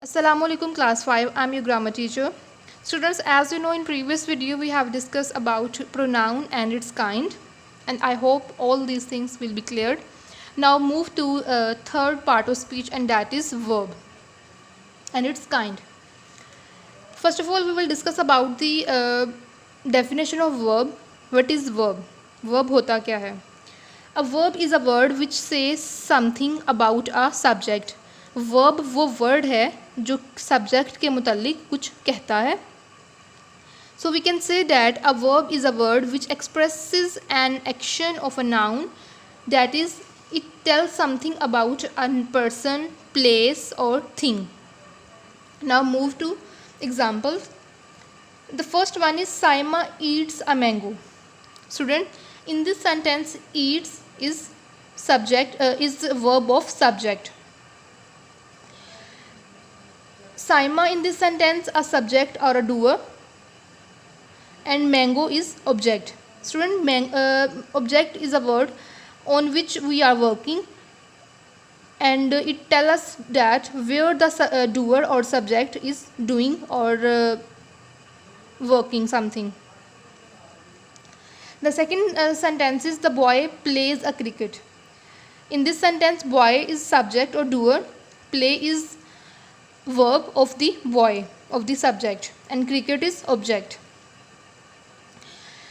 Assalamualaikum class 5. I'm your grammar teacher. Students, as you know, in previous video we have discussed about pronoun and its kind, and I hope all these things will be cleared. Now move to third part of speech, and that is verb and its kind. First of all, we will discuss about the definition of verb. What is verb? Verb होता क्या है? A verb is a word which says something about a subject. Verb वो word है जो subject के मुतालिक कुछ कहता है. So we can say that a verb is a word which expresses an action of a noun, that is, it tells something about a person, place or thing. Now move to examples. The first one is Saima eats a mango. Student, in this sentence, eats is the verb of subject. Saima in this sentence a subject or a doer, and mango is object. Student, object is a word on which we are working, and it tells us that where the doer or subject is doing or working something. The second sentence is the boy plays a cricket. In this sentence, boy is subject or doer, play is verb of the boy, of the subject, and cricket is object.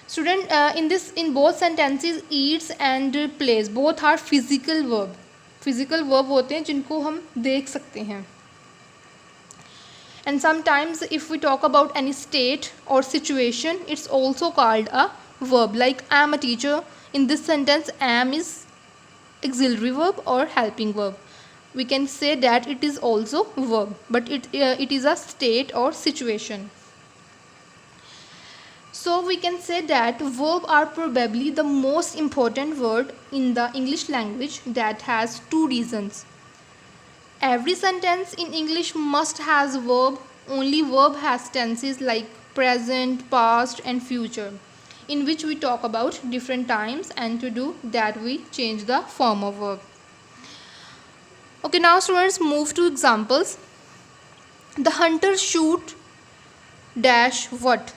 Student, in both sentences, eats and plays, both are physical verb. Physical verb होते हैं जिनको हम देख सकते हैं. And sometimes if we talk about any state or situation, it's also called a verb. Like I am a teacher. In this sentence, am is auxiliary verb or helping verb. We can say that it is also verb, but it is a state or situation. So we can say that verb are probably the most important word in the English language that has two reasons. Every sentence in English must has verb. Only verb has tenses like present, past and future, in which we talk about different times, and to do that we change the form of verb. Okay, now students, move to examples. The hunter shoot dash what?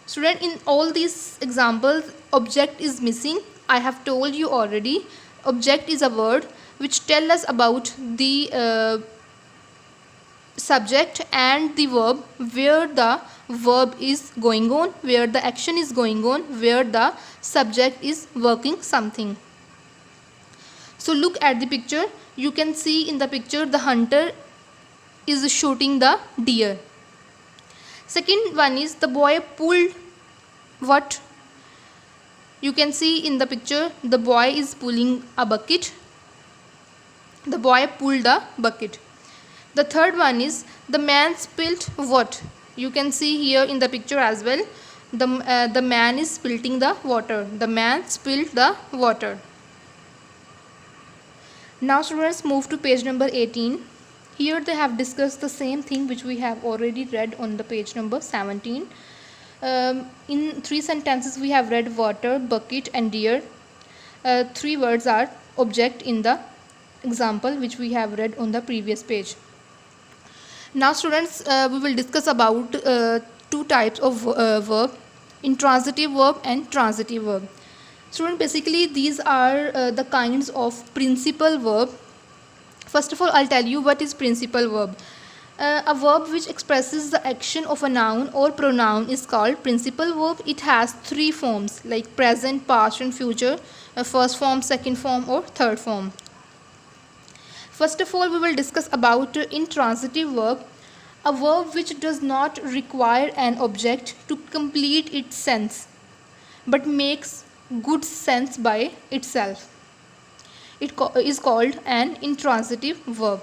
Student, in all these examples, object is missing. I have told you already, object is a word which tell us about the subject and the verb, where the verb is going on, where the action is going on, where the subject is working something. So look at the picture. You can see in the picture the hunter is shooting the deer. Second one is the boy pulled what? You can see in the picture the boy is pulling a bucket. The boy pulled a bucket. The third one is the man spilled what? You can see here in the picture as well. The man is spilling the water. The man spilled the water. Now students, move to page number 18. Here they have discussed the same thing which we have already read on the page number 17. In three sentences we have read water, bucket and deer. Three words are object in the example which we have read on the previous page. Now students, we will discuss about two types of verb, intransitive verb and transitive verb. Student, basically these are the kinds of principal verb. First of all, I'll tell you what is principal verb. A verb which expresses the action of a noun or pronoun is called principal verb. It has three forms like present, past and future, first form, second form or third form. First of all, we will discuss about intransitive verb, a verb which does not require an object to complete its sense, but makes good sense by itself. It is called an intransitive verb.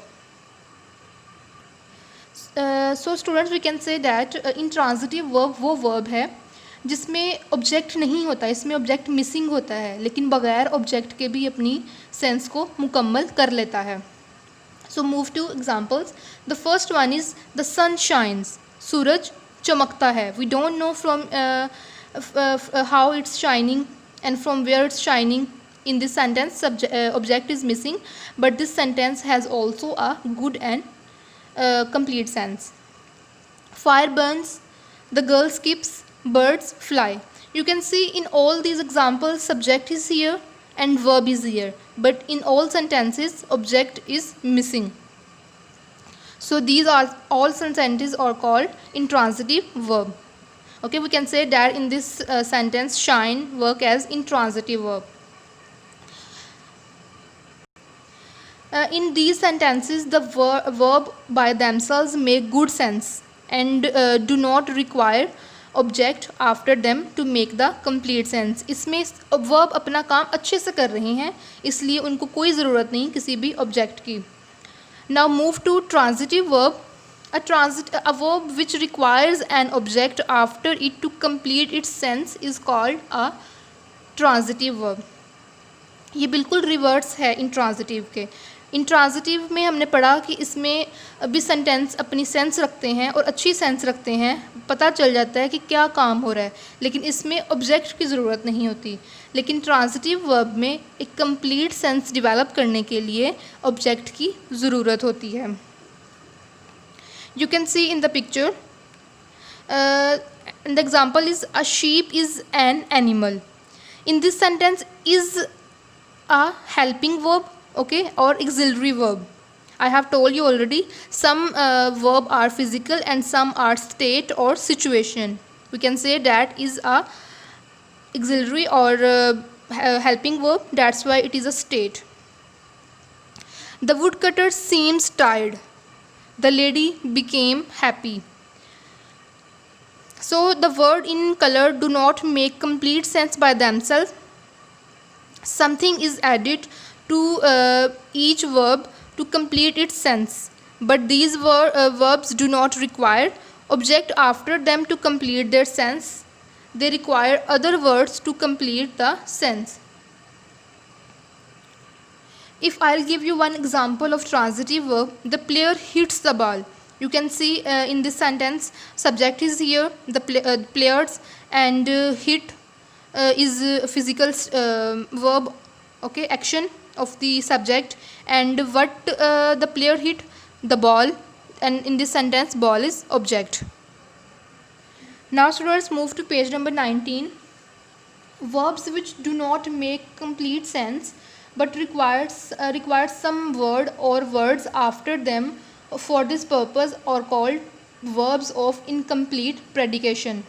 So students, we can say that intransitive verb वो verb है जिसमें object नहीं होता, इसमें object missing होता है, लेकिन बगैर ऑब्जेक्ट के भी अपनी सेंस को मुकम्मल कर लेता है. So move to examples. The first one is the sun shines. सूरज चमकता है. We don't know from how it's shining and from where it's shining. In this sentence, object is missing, but this sentence has also a good and complete sense. Fire burns, the girl skips, birds fly. You can see in all these examples subject is here and verb is here, but in all sentences object is missing. So these are all sentences are called intransitive verb. Okay, we can say that in this sentence shine work as intransitive verb. In these sentences the verb by themselves make good sense and do not require object after them to make the complete sense. इसमें verb अपना काम अच्छे से कर रहे हैं, इसलिए उनको कोई ज़रूरत नहीं किसी भी object की. Now move to transitive verb. A verb which requires an object after it to complete its sense is called a transitive verb. ये बिल्कुल रिवर्स है intransitive के. इंट्रांजिटिव में हमने पढ़ा कि इसमें भी सेंटेंस अपनी सेंस रखते हैं और अच्छी सेंस रखते हैं, पता चल जाता है कि क्या काम हो रहा है, लेकिन इसमें ऑब्जेक्ट की ज़रूरत नहीं होती. लेकिन ट्रांजिटिव वर्ब में एक कंप्लीट सेंस डेवलप करने के लिए ऑब्जेक्ट की ज़रूरत होती है. You can see in the picture, the example is a sheep is an animal. In this sentence is a helping verb, okay, or auxiliary verb. I have told you already, some verb are physical and some are state or situation. We can say that is a auxiliary or helping verb, that's why it is a state. The woodcutter seems tired, the lady became happy. So the word in color do not make complete sense by themselves. Something is added to each verb to complete its sense, but these verbs do not require object after them to complete their sense. They require other words to complete the sense. If I'll give you one example of transitive verb, the player hits the ball. You can see in this sentence subject is here, the players, and hit is physical verb, okay, action of the subject, and what the player hit, the ball, and in this sentence ball is object. Now students, move to page number 19. Verbs which do not make complete sense but requires some word or words after them for this purpose are called verbs of incomplete predication.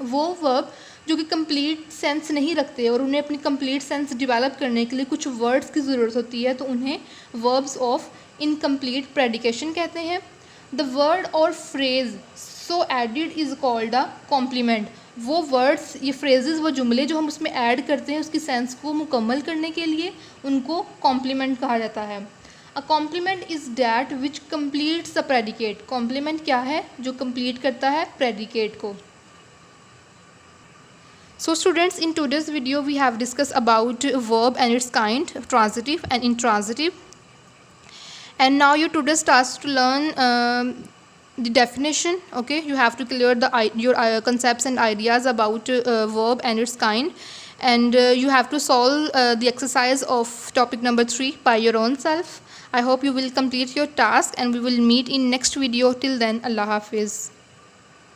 वो verb जो कि complete sense नहीं रखते और उन्हें अपनी complete sense develop करने के लिए कुछ वर्ड्स की ज़रूरत होती है, तो उन्हें वर्ब्स ऑफ इनकम्प्लीट प्रेडिकेशन कहते हैं. द वर्ड और phrase so added is called a compliment. वो वर्ड्स, ये फ्रेजेस, वो जुमले जो हम उसमें ऐड करते हैं उसकी सेंस को मुकम्मल करने के लिए, उनको कॉम्प्लीमेंट कहा जाता है. A complement is that which completes the predicate. Complement क्या है? जो कम्प्लीट करता है प्रेडिकेट को. So students, in today's video we have discussed about verb and its kind, transitive and intransitive, and now your today's task to learn the definition. Okay, you have to clear your concepts and ideas about verb and its kind, and you have to solve the exercise of topic number 3 by your own self. I hope you will complete your task and we will meet in next video. Till then, Allah Hafiz.